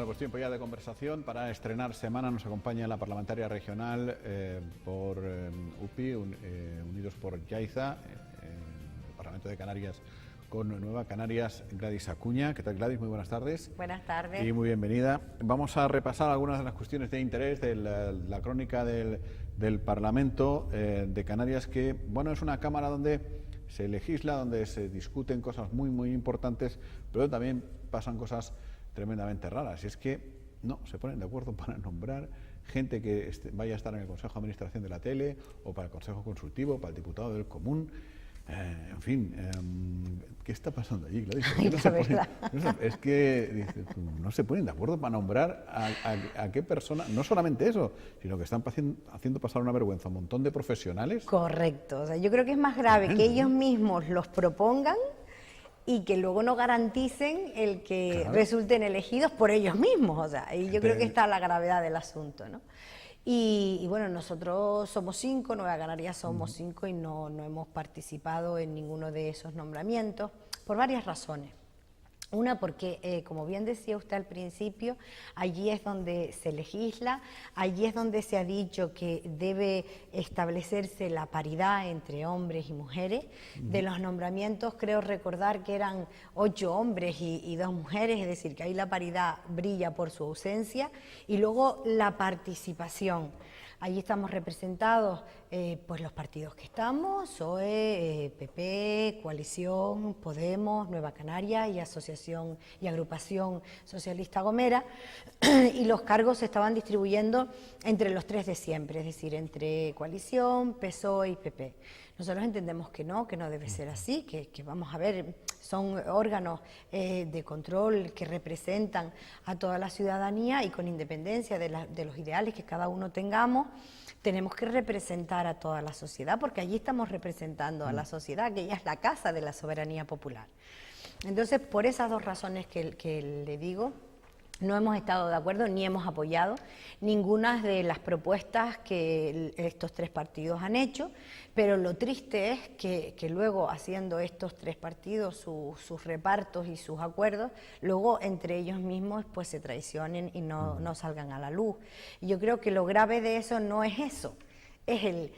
Bueno, pues tiempo ya de conversación. Para estrenar semana nos acompaña la parlamentaria regional por UPI, Unidos por Yaiza, el Parlamento de Canarias con Nueva Canarias, Gladys Acuña. ¿Qué tal, Gladys? Muy buenas tardes. Buenas tardes. Y muy bienvenida. Vamos a repasar algunas de las cuestiones de interés de la crónica del Parlamento de Canarias, que, bueno, es una cámara donde se legisla, donde se discuten cosas muy, muy importantes, pero también pasan cosas tremendamente raras. Y es que no se ponen de acuerdo para nombrar gente que vaya a estar en el Consejo de Administración de la tele, o para el Consejo Consultivo, para el diputado del Común. En fin, ¿qué está pasando allí, Gladys? Es que no se ponen de acuerdo para nombrar a qué persona. No solamente eso, sino que están haciendo pasar una vergüenza a un montón de profesionales. Correcto. O sea, yo creo que es más grave que ellos mismos los propongan y que luego no garanticen el que resulten elegidos por ellos mismos. O sea, y yo creo que está la gravedad del asunto, ¿no? Y bueno, nosotros somos 5, Nueva Canarias somos 5 y no hemos participado en ninguno de esos nombramientos por varias razones. Una, porque, como bien decía usted al principio, allí es donde se legisla, allí es donde se ha dicho que debe establecerse la paridad entre hombres y mujeres. De los nombramientos, creo recordar que eran 8 hombres y 2 mujeres, es decir, que ahí la paridad brilla por su ausencia. Y luego la participación. Allí estamos representados pues los partidos que estamos, PSOE, PP, Coalición, Podemos, Nueva Canarias y Asociación y Agrupación Socialista Gomera, y los cargos se estaban distribuyendo entre los 3 de siempre, es decir, entre Coalición, PSOE y PP. Nosotros entendemos que no debe ser así, que vamos a ver, son órganos de control que representan a toda la ciudadanía y con independencia de los ideales que cada uno tengamos, tenemos que representar a toda la sociedad, porque allí estamos representando a la sociedad, que ella es la casa de la soberanía popular. Entonces, por esas 2 razones que le digo, no hemos estado de acuerdo ni hemos apoyado ninguna de las propuestas que estos 3 partidos han hecho, pero lo triste es que luego, haciendo estos 3 partidos sus repartos y sus acuerdos, luego entre ellos mismos pues se traicionen y no salgan a la luz. Y yo creo que lo grave de eso no es eso, es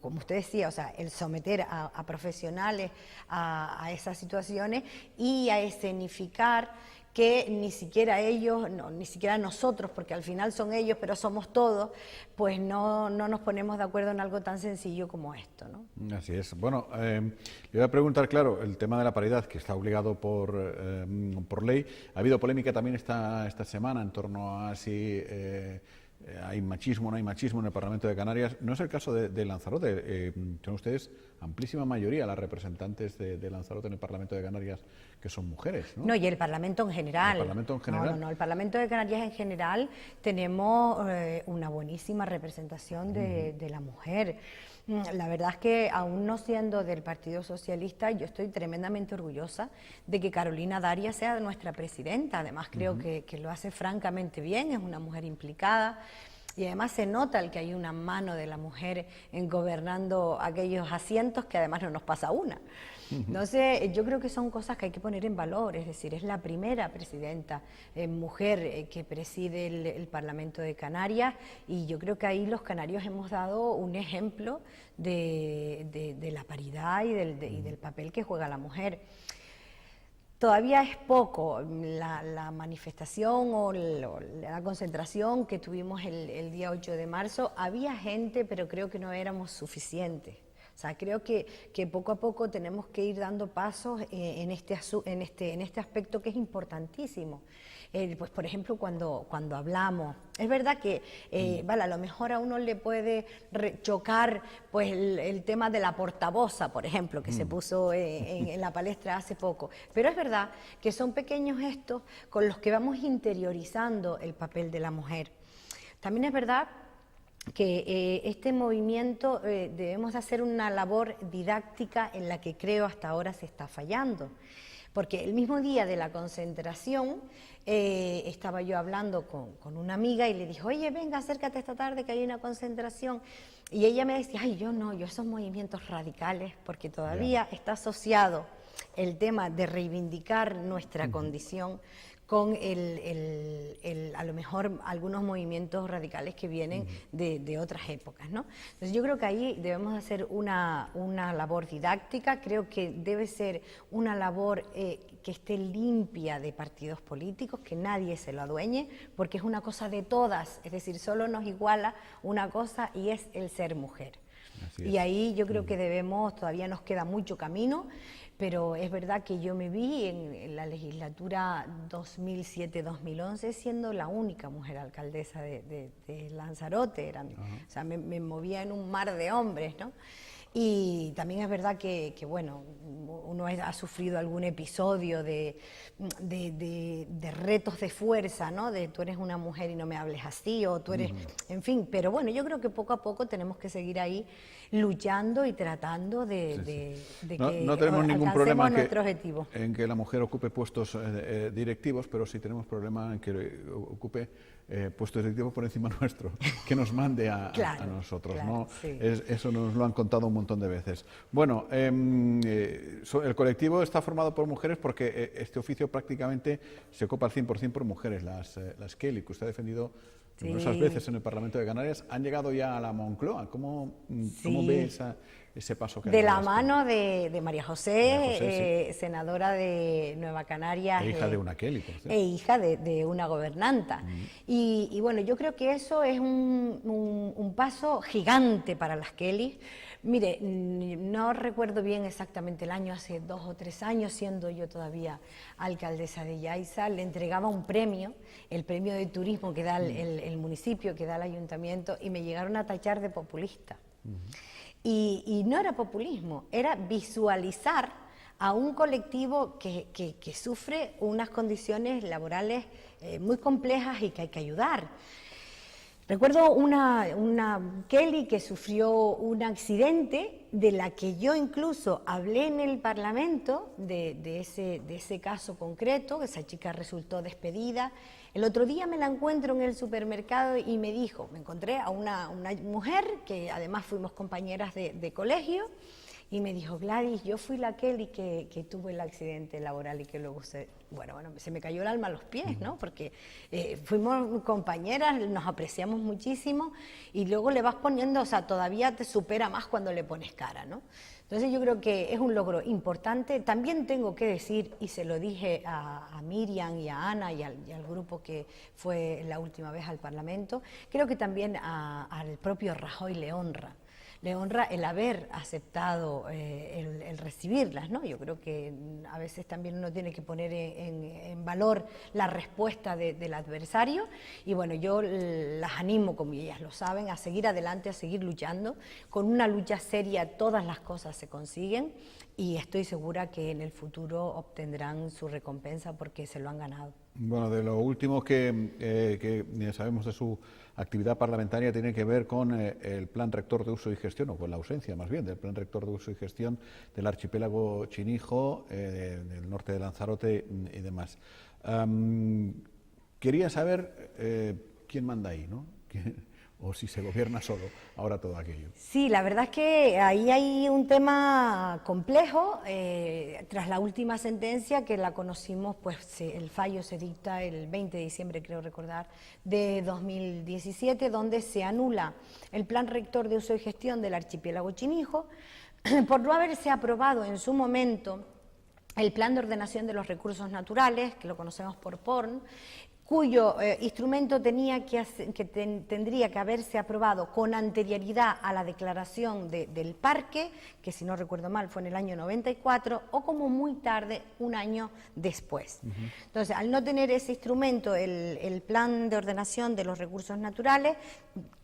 como usted decía, o sea, el someter a profesionales a esas situaciones y a escenificar que ni siquiera ellos, ni siquiera nosotros, porque al final son ellos, pero somos todos, pues no nos ponemos de acuerdo en algo tan sencillo como esto, ¿no? Así es. Bueno, le voy a preguntar, claro, el tema de la paridad, que está obligado por ley. Ha habido polémica también esta semana en torno a si hay machismo o no hay machismo en el Parlamento de Canarias. No es el caso de Lanzarote. Son ustedes amplísima mayoría las representantes de Lanzarote en el Parlamento de Canarias que son mujeres, ¿no? No, y el Parlamento en general. ¿El Parlamento en general? No, el Parlamento de Canarias en general tenemos una buenísima representación de la mujer. La verdad es que, aún no siendo del Partido Socialista, yo estoy tremendamente orgullosa de que Carolina Darias sea nuestra presidenta. Además, creo que lo hace francamente bien, es una mujer implicada. Y además se nota el que hay una mano de la mujer en gobernando aquellos asientos, que además no nos pasa una. Entonces, yo creo que son cosas que hay que poner en valor, es decir, es la primera presidenta mujer que preside el Parlamento de Canarias, y yo creo que ahí los canarios hemos dado un ejemplo de la paridad y del papel que juega la mujer. Todavía es poco la manifestación o la concentración que tuvimos el día 8 de marzo. Había gente, pero creo que no éramos suficientes. O sea, creo que poco a poco tenemos que ir dando pasos en este aspecto que es importantísimo. Pues, por ejemplo, cuando hablamos, es verdad que vale, a lo mejor a uno le puede chocar pues el tema de la portavoza, por ejemplo, que se puso en la palestra hace poco, pero es verdad que son pequeños gestos con los que vamos interiorizando el papel de la mujer. También es verdad que este movimiento debemos hacer una labor didáctica en la que creo hasta ahora se está fallando. Porque el mismo día de la concentración estaba yo hablando con una amiga y le dije, oye, venga, acércate esta tarde que hay una concentración. Y ella me decía, ay, yo esos movimientos radicales, porque todavía está asociado el tema de reivindicar nuestra condición con a lo mejor algunos movimientos radicales que vienen de otras épocas, ¿no? Entonces yo creo que ahí debemos hacer una labor didáctica, creo que debe ser una labor que esté limpia de partidos políticos, que nadie se lo adueñe, porque es una cosa de todas, es decir, solo nos iguala una cosa y es el ser mujer. Y ahí yo creo que todavía nos queda mucho camino, pero es verdad que yo me vi en la legislatura 2007-2011 siendo la única mujer alcaldesa de Lanzarote, o sea, me movía en un mar de hombres, ¿no? Y también es verdad que bueno, uno ha sufrido algún episodio de retos de fuerza, ¿no? De tú eres una mujer y no me hables así, o tú eres, en fin, pero bueno, yo creo que poco a poco tenemos que seguir ahí luchando y tratando de que no tenemos ningún problema nuestro objetivo. en que la mujer ocupe puestos directivos, pero sí tenemos problema en que ocupe puestos directivos por encima nuestro, que nos mande a nosotros, claro, ¿no? Sí. Eso nos lo han contado un montón de veces. Bueno, el colectivo está formado por mujeres porque este oficio prácticamente se ocupa al 100% por mujeres. Las Kelly, que usted ha defendido numerosas veces en el Parlamento de Canarias, han llegado ya a la Moncloa. ¿Cómo ve ese paso que han de dado? la mano de María José, sí. Senadora de Nueva Canarias. E hija de una Kelly, por cierto. E hija de una gobernanta. Y bueno, yo creo que eso es un paso gigante para las Kelly. Mire, no recuerdo bien exactamente el año, hace 2 o 3 años, siendo yo todavía alcaldesa de Yaiza, le entregaba un premio, el premio de turismo que da el municipio, que da el ayuntamiento, y me llegaron a tachar de populista. Y no era populismo, era visualizar a un colectivo que sufre unas condiciones laborales muy complejas y que hay que ayudar. Recuerdo una Kelly que sufrió un accidente de la que yo incluso hablé en el Parlamento de ese caso concreto. Esa chica resultó despedida. El otro día me la encuentro en el supermercado y me encontré a una mujer que además fuimos compañeras de colegio, y me dijo: Gladys, yo fui la Kelly que tuvo el accidente laboral y que luego se me cayó el alma a los pies, ¿no? Porque fuimos compañeras, nos apreciamos muchísimo, y luego le vas poniendo, o sea, todavía te supera más cuando le pones cara, ¿no? Entonces yo creo que es un logro importante. También tengo que decir, y se lo dije a Miriam y a Ana y al grupo que fue la última vez al Parlamento, creo que también al propio Rajoy le honra el haber aceptado el recibirlas, ¿no? Yo creo que a veces también uno tiene que poner en valor la respuesta del adversario, y bueno, yo las animo, como ellas lo saben, a seguir adelante, a seguir luchando. Con una lucha seria todas las cosas se consiguen, y estoy segura que en el futuro obtendrán su recompensa porque se lo han ganado. Bueno, de lo último que sabemos de su actividad parlamentaria tiene que ver con el Plan Rector de Uso y Gestión, o con la ausencia más bien del Plan Rector de Uso y Gestión del archipiélago Chinijo, del norte de Lanzarote y demás. Quería saber quién manda ahí, ¿no? O si se gobierna solo ahora todo aquello. Sí, la verdad es que ahí hay un tema complejo. Tras la última sentencia, que la conocimos, pues el fallo se dicta el 20 de diciembre, creo recordar, de 2017, donde se anula el Plan Rector de Uso y Gestión del archipiélago Chinijo por no haberse aprobado en su momento el Plan de Ordenación de los Recursos Naturales, que lo conocemos por PORN, cuyo instrumento tendría que haberse aprobado con anterioridad a la declaración del parque, que si no recuerdo mal fue en el año 94, o como muy tarde, un año después. Entonces, al no tener ese instrumento, el Plan de Ordenación de los Recursos Naturales,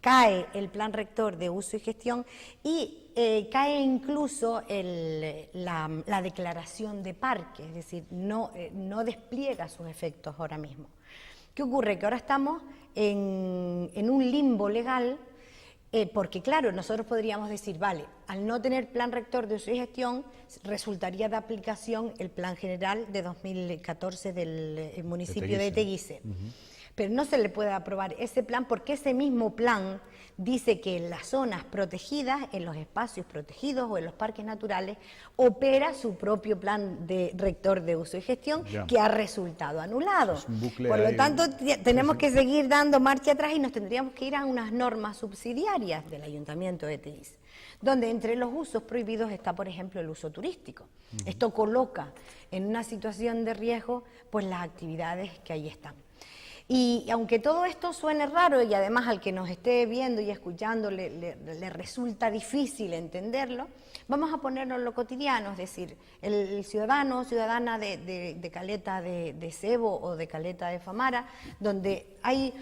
cae el Plan Rector de Uso y Gestión, y cae incluso la declaración de parque, es decir, no despliega sus efectos ahora mismo. ¿Qué ocurre? Que ahora estamos en un limbo legal, porque claro, nosotros podríamos decir, vale, al no tener Plan Rector de Uso y Gestión, resultaría de aplicación el Plan General de 2014 del municipio de Teguise. Pero no se le puede aprobar ese plan porque ese mismo plan dice que en las zonas protegidas, en los espacios protegidos o en los parques naturales, opera su propio plan de rector de uso y gestión que ha resultado anulado. Por lo tanto, tenemos que seguir dando marcha atrás y nos tendríamos que ir a unas normas subsidiarias del Ayuntamiento de Teguise, donde entre los usos prohibidos está, por ejemplo, el uso turístico. Esto coloca en una situación de riesgo pues las actividades que ahí están. Y aunque todo esto suene raro y además al que nos esté viendo y escuchando le resulta difícil entenderlo, vamos a ponerlo en lo cotidiano, es decir, el ciudadano o ciudadana de Caleta de Sebo o de Caleta de Famara, donde hay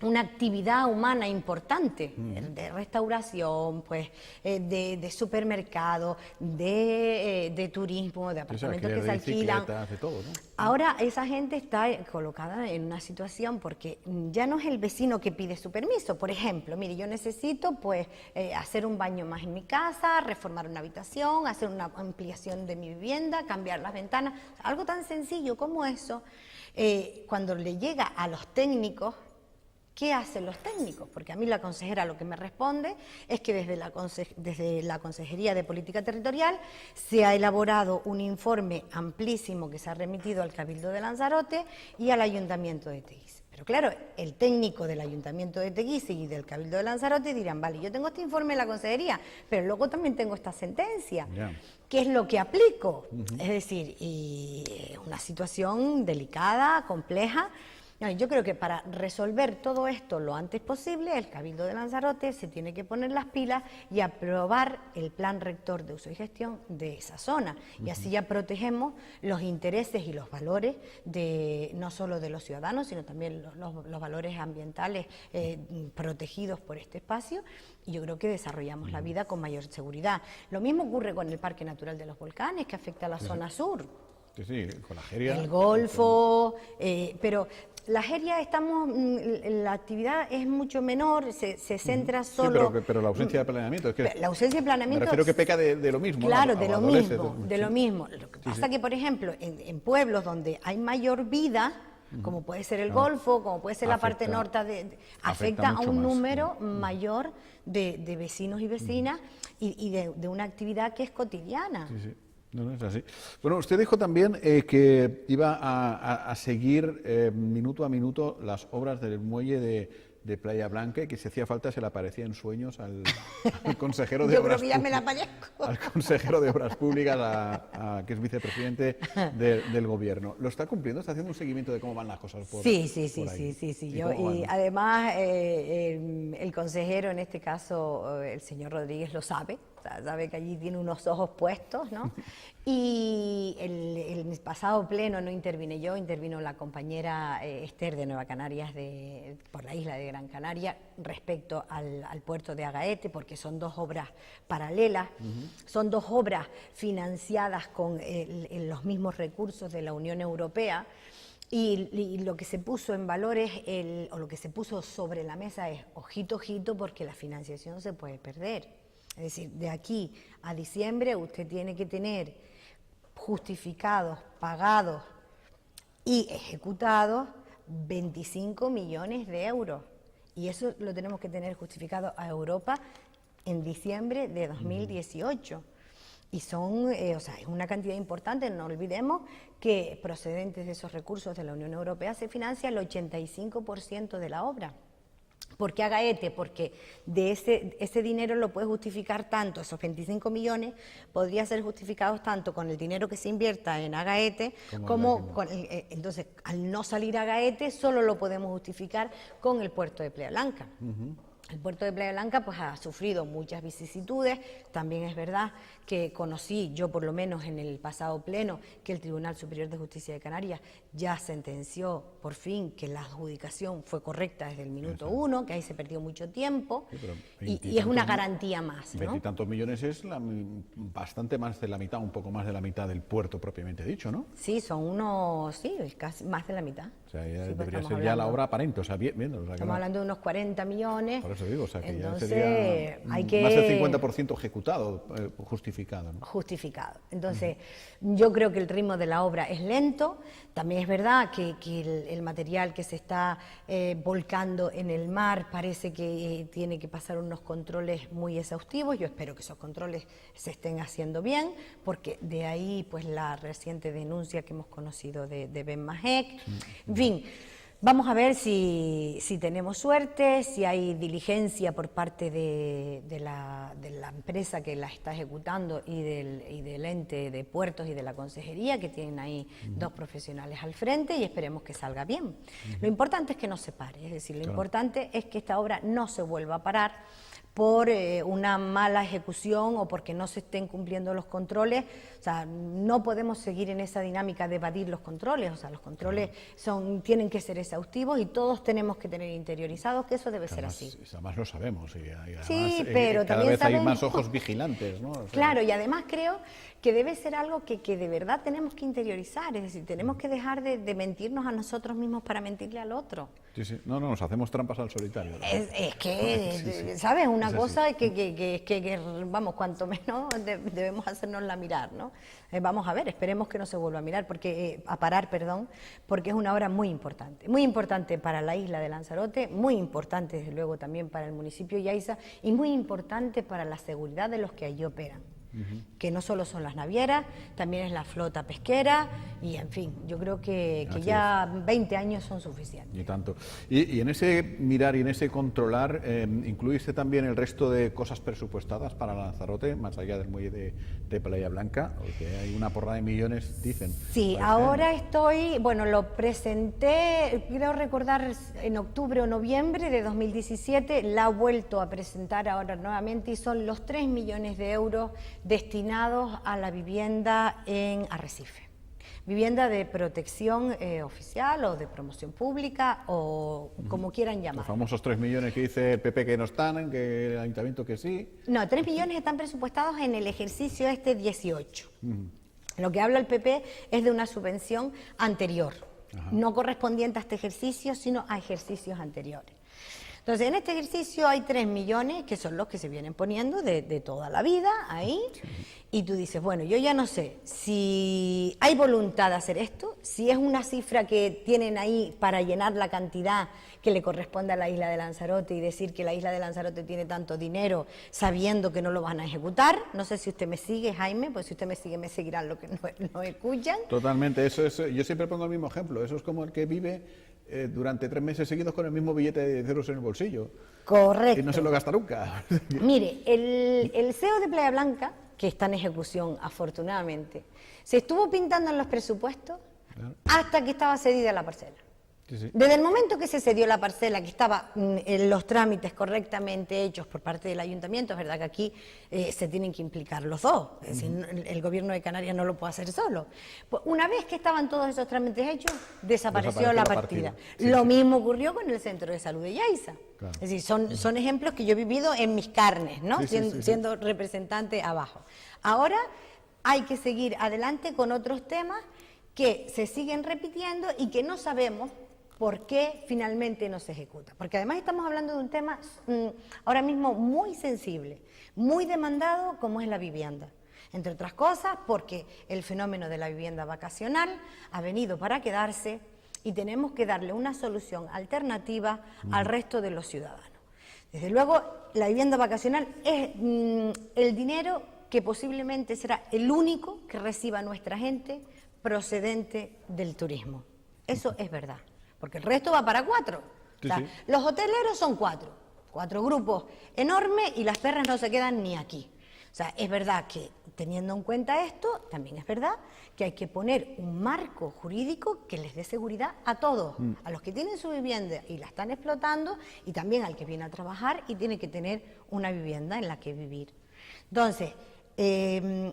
una actividad humana importante, de restauración, pues, de supermercado, de turismo, de apartamentos que se alquilan. De todo, ¿no? Ahora esa gente está colocada en una situación porque ya no es el vecino que pide su permiso. Por ejemplo, mire, yo necesito pues hacer un baño más en mi casa, reformar una habitación, hacer una ampliación de mi vivienda, cambiar las ventanas, algo tan sencillo como eso. Cuando le llega a los técnicos, ¿qué hacen los técnicos? Porque a mí la consejera lo que me responde es que desde la Consejería de Política Territorial se ha elaborado un informe amplísimo que se ha remitido al Cabildo de Lanzarote y al Ayuntamiento de Teguise. Pero claro, el técnico del Ayuntamiento de Teguise y del Cabildo de Lanzarote dirán, vale, yo tengo este informe de la Consejería, pero luego también tengo esta sentencia. ¿Qué es lo que aplico? Es decir, y una situación delicada, compleja. Yo creo que para resolver todo esto lo antes posible, el Cabildo de Lanzarote se tiene que poner las pilas y aprobar el plan rector de uso y gestión de esa zona. Y así ya protegemos los intereses y los valores no solo de los ciudadanos, sino también los valores ambientales protegidos por este espacio. Y yo creo que desarrollamos la vida con mayor seguridad. Lo mismo ocurre con el Parque Natural de los Volcanes, que afecta a la zona sur. Sí, con la Jeria. El Golfo, pero la Jeria la actividad es mucho menor, se centra solo... Sí, pero la ausencia de planeamiento, es que... La ausencia de planeamiento... Me refiero que peca de lo mismo. Claro, ¿no? de lo mismo. Lo que pasa que, por ejemplo, en pueblos donde hay mayor vida, como puede ser el Golfo, como puede ser la parte norte, afecta a un número mayor de vecinos y vecinas y de una actividad que es cotidiana. Sí. No, es así. Bueno, usted dijo también que iba a seguir minuto a minuto las obras del muelle de Playa Blanca y que si hacía falta se le aparecía en sueños al consejero de Obras Públicas. Yo creo que ya me la aparezco. Al consejero de Obras Públicas, que es vicepresidente del Gobierno. ¿Lo está cumpliendo? ¿Está haciendo un seguimiento de cómo van las cosas por ahí? Sí. Y además el consejero, en este caso el señor Rodríguez, lo sabe. Sabe que allí tiene unos ojos puestos, ¿no? Y el pasado pleno no intervine yo, intervino la compañera Esther de Nueva Canarias por la isla de Gran Canaria respecto al puerto de Agaete, porque son dos obras paralelas, son dos obras financiadas con los mismos recursos de la Unión Europea. Y lo que se puso en valor o lo que se puso sobre la mesa es ojito, porque la financiación se puede perder. Es decir, de aquí a diciembre usted tiene que tener justificados, pagados y ejecutados 25 millones de euros. Y eso lo tenemos que tener justificado a Europa en diciembre de 2018. Y es una cantidad importante. No olvidemos que procedentes de esos recursos de la Unión Europea se financia el 85% de la obra. ¿Por qué Agaete? Porque de ese dinero lo puede justificar tanto, esos 25 millones, podría ser justificados tanto con el dinero que se invierta en Agaete, entonces, al no salir Agaete, solo lo podemos justificar con el puerto de Playa Blanca. El puerto de Playa Blanca pues ha sufrido muchas vicisitudes. También es verdad que conocí, yo por lo menos en el pasado pleno, que el Tribunal Superior de Justicia de Canarias ya sentenció por fin que la adjudicación fue correcta desde el minuto 1, que ahí se perdió mucho tiempo, y es una garantía más, ¿no? 20 y tantos millones es bastante más de la mitad, un poco más de la mitad del puerto propiamente dicho, ¿no? Sí, casi más de la mitad. sea, ya Sí, pues debería estamos ser ya la hablando- obra aparente, o sea, viendo. O sea, que Estamos no- hablando de unos 40 millones. por eso digo, o sea, que Entonces, ya sería hay que... más del 50% ejecutado, justificado, ¿no? Justificado. Entonces, yo creo que el ritmo de la obra es lento. También es verdad que el material que se está volcando en el mar parece que tiene que pasar unos controles muy exhaustivos. Yo espero que esos controles se estén haciendo bien, porque de ahí pues la reciente denuncia que hemos conocido de Ben Mahek. En fin. Vamos a ver si tenemos suerte, si hay diligencia por parte de la empresa que la está ejecutando y del ente de puertos y de la consejería, que tienen ahí dos profesionales al frente, y esperemos que salga bien. Lo importante es que no se pare, es decir, lo importante es que esta obra no se vuelva a parar por una mala ejecución o porque no se estén cumpliendo los controles. O sea, no podemos seguir en esa dinámica de evadir los controles. O sea, los controles tienen que ser exhaustivos y todos tenemos que tener interiorizados que eso debe ser así. Además lo sabemos, y además Sí, pero cada también vez hay sabemos... más ojos vigilantes, ¿no? O sea, Claro, y además creo que debe ser algo que de verdad tenemos que interiorizar, es decir, tenemos que dejar de mentirnos a nosotros mismos para mentirle al otro. sí, sí. No, nos hacemos trampas al solitario. Es que, Sí, sí. ¿sabes? Una Es así. cosa que, vamos, cuanto menos debemos hacernosla mirar, ¿no? Vamos a ver, esperemos que no se vuelva a mirar, a parar, porque es una obra muy importante para la isla de Lanzarote, muy importante desde luego también para el municipio de Yaiza y muy importante para la seguridad de los que allí operan. Que no solo son las navieras, también es la flota pesquera y, en fin, yo creo que Así ya 20 años son suficientes. Y tanto. Y en ese mirar y en ese controlar, ¿incluiste también el resto de cosas presupuestadas para Lanzarote, más allá del muelle de Playa Blanca? Porque hay una porrada de millones, dicen. Sí, para este ahora año. lo presenté, creo recordar, en octubre o noviembre de 2017, la he vuelto a presentar ahora nuevamente y son los 3 millones de euros destinados a la vivienda en Arrecife. Vivienda de protección oficial o de promoción pública o como quieran Los llamar. famosos 3 millones que dice el PP que no están, que el ayuntamiento que sí. No, 3 millones están presupuestados en el ejercicio 18. Lo que habla el PP es de una subvención anterior, no correspondiente a este ejercicio, sino a ejercicios anteriores. Entonces, en este ejercicio hay 3 millones, que son los que se vienen poniendo de toda la vida ahí, y tú dices, bueno, yo ya no sé si hay voluntad de hacer esto, si es una cifra que tienen ahí para llenar la cantidad que le corresponde a la isla de Lanzarote y decir que la isla de Lanzarote tiene tanto dinero sabiendo que no lo van a ejecutar. No sé si usted me sigue, Jaime, pues si usted me sigue, me seguirán lo que no escuchan. Totalmente, eso es, yo siempre pongo el mismo ejemplo, eso es como el que vive durante 3 meses seguidos con el mismo billete de euros en el bolsillo. Correcto. Y no se lo gasta nunca. Mire, el CEO de Playa Blanca, que está en ejecución afortunadamente, se estuvo pintando en los presupuestos hasta que estaba cedida la parcela. Sí, sí. Desde el momento que se cedió la parcela, que estaba en los trámites correctamente hechos por parte del ayuntamiento, es verdad que aquí se tienen que implicar los dos, es decir, el gobierno de Canarias no lo puede hacer solo. Pues una vez que estaban todos esos trámites hechos, desapareció la partida. Sí, Lo sí. mismo ocurrió con el Centro de Salud de Yaiza. Claro. Es decir, son ejemplos que yo he vivido en mis carnes, ¿no? Sí, sí, sí, sí. Siendo representante abajo. Ahora hay que seguir adelante con otros temas que se siguen repitiendo y que no sabemos por qué finalmente no se ejecuta. Porque además estamos hablando de un tema ahora mismo muy sensible, muy demandado como es la vivienda. Entre otras cosas porque el fenómeno de la vivienda vacacional ha venido para quedarse y tenemos que darle una solución alternativa al resto de los ciudadanos. Desde luego, la vivienda vacacional es el dinero que posiblemente será el único que reciba nuestra gente procedente del turismo. Eso es verdad. Porque el resto va para 4. Sí, O sea, sí. los hoteleros son 4 grupos enormes y las perras no se quedan ni aquí. O sea, es verdad que teniendo en cuenta esto, también es verdad que hay que poner un marco jurídico que les dé seguridad a todos, a los que tienen su vivienda y la están explotando y también al que viene a trabajar y tiene que tener una vivienda en la que vivir. Entonces,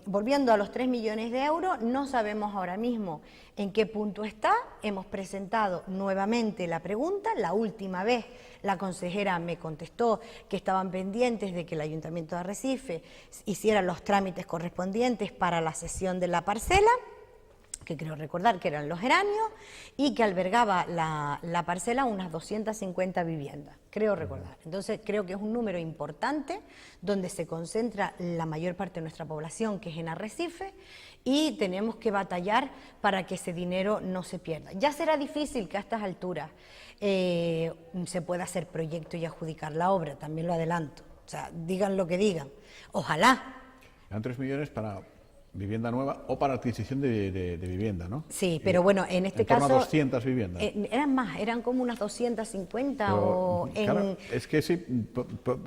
volviendo a los 3 millones de euros, no sabemos ahora mismo en qué punto está. Hemos presentado nuevamente la pregunta. La última vez la consejera me contestó que estaban pendientes de que el Ayuntamiento de Arrecife hiciera los trámites correspondientes para la cesión de la parcela, que creo recordar que eran los geranios, y que albergaba la parcela unas 250 viviendas, creo recordar. Entonces creo que es un número importante donde se concentra la mayor parte de nuestra población, que es en Arrecife, y tenemos que batallar para que ese dinero no se pierda. Ya será difícil que a estas alturas se pueda hacer proyecto y adjudicar la obra, también lo adelanto. O sea, digan lo que digan. Ojalá. Eran 3 millones para vivienda nueva o para adquisición de vivienda, ¿no? Sí, pero bueno, en este torno caso... a 200 viviendas. Eran más, eran como unas 250 Pero, o claro, es que sí,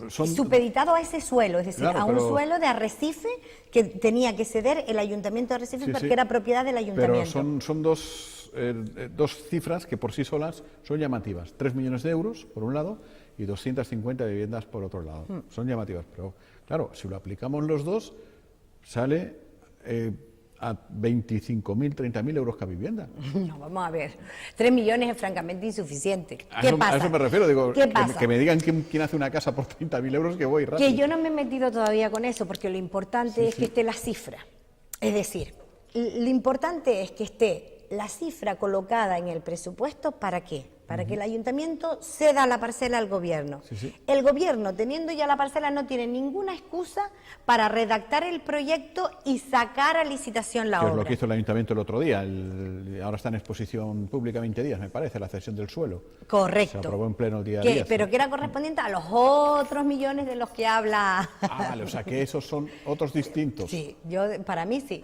son... supeditado a ese suelo, es decir, Claro, a un pero... suelo de Arrecife que tenía que ceder el Ayuntamiento de Arrecife porque era propiedad del Ayuntamiento. Pero son dos cifras que por sí solas son llamativas. 3 millones de euros, por un lado, y 250 viviendas por otro lado. Son llamativas, pero claro, si lo aplicamos los dos, sale a 25.000, 30.000 euros cada vivienda. No, vamos a ver. 3 millones es francamente insuficiente. ¿Qué pasa? A eso me refiero, digo, ¿Qué pasa? Que me digan quién hace una casa por 30.000 euros, que voy rápido. Que yo no me he metido todavía con eso, porque lo importante es que esté la cifra. Es decir, lo importante es que esté la cifra colocada en el presupuesto, ¿para qué? Para que el ayuntamiento ceda la parcela al gobierno. El gobierno, teniendo ya la parcela, no tiene ninguna excusa para redactar el proyecto y sacar a licitación la obra. Es lo que hizo el ayuntamiento el otro día. Ahora está en exposición pública 20 días, me parece, la cesión del suelo. Correcto. Se aprobó en pleno el día a día. Pero que era correspondiente a los otros millones de los que habla... Ah, vale, o sea que esos son otros distintos. Sí, para mí sí.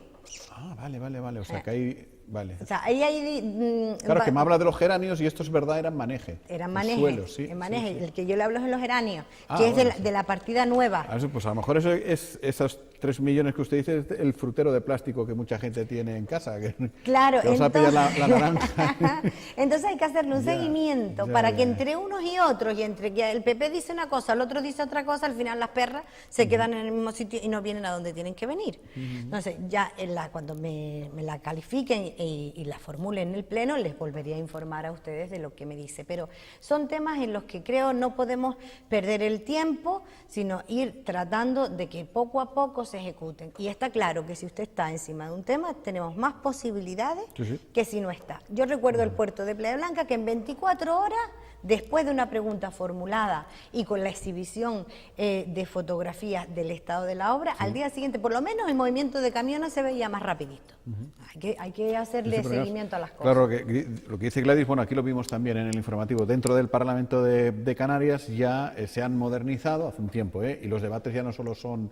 Ah, vale, o sea que hay... Vale. O sea, ahí hay... Claro, que me habla de los geranios y esto es verdad, eran maneje. Eran maneje, suelo, sí, maneje. sí. El que yo le hablo es de los geranios, que bueno, es de la partida nueva. Pues a lo mejor eso es esos 3 millones que usted dice, es el frutero de plástico que mucha gente tiene en casa. Claro, que vas a pillar la naranja. Entonces hay que hacerle un seguimiento para que entre unos y otros, y entre que el PP dice una cosa, el otro dice otra cosa, al final las perras se quedan en el mismo sitio y no vienen a donde tienen que venir. Entonces, ya cuando me la califiquen y la formulen en el pleno, les volvería a informar a ustedes de lo que me dice. Pero son temas en los que creo no podemos perder el tiempo, sino ir tratando de que poco a poco se ejecuten. Y está claro que si usted está encima de un tema, tenemos más posibilidades que si no está. Yo recuerdo el puerto de Playa Blanca, que en 24 horas, después de una pregunta formulada y con la exhibición de fotografías del estado de la obra, al día siguiente, por lo menos, el movimiento de camiones se veía más rapidito. Hay que hacerle seguimiento a las cosas. Claro, lo que dice Gladys, bueno, aquí lo vimos también en el informativo, dentro del Parlamento de Canarias ya se han modernizado hace un tiempo, y los debates ya no solo son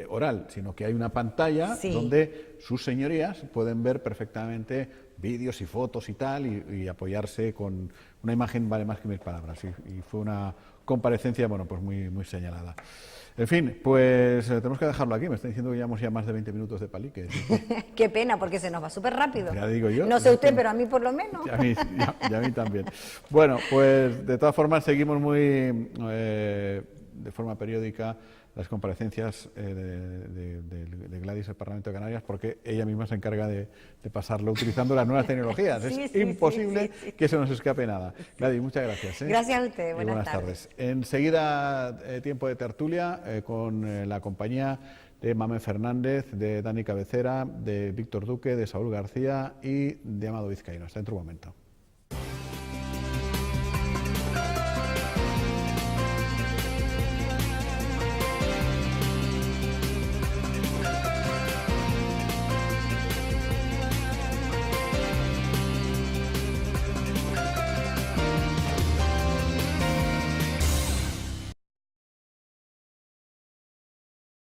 oral, sino que hay una pantalla donde sus señorías pueden ver perfectamente vídeos y fotos y tal, y apoyarse con una imagen vale más que 1000 palabras. Y fue una comparecencia, bueno, pues muy, muy señalada. En fin, pues tenemos que dejarlo aquí. Me está diciendo que llevamos ya más de 20 minutos de palique. Qué pena, porque se nos va súper rápido. Ya digo yo. No sé usted, pero a mí por lo menos. Y a mí también. Bueno, pues de todas formas seguimos muy de forma periódica las comparecencias de Gladys al Parlamento de Canarias, porque ella misma se encarga de pasarlo utilizando las nuevas tecnologías. Es imposible que se nos escape nada. Gladys, muchas gracias. Gracias a usted. Buenas tardes. Enseguida, tiempo de tertulia con la compañía de Mamen Fernández, de Dani Cabecera, de Víctor Duque, de Saúl García y de Amado Vizcaíno. Hasta dentro de un momento.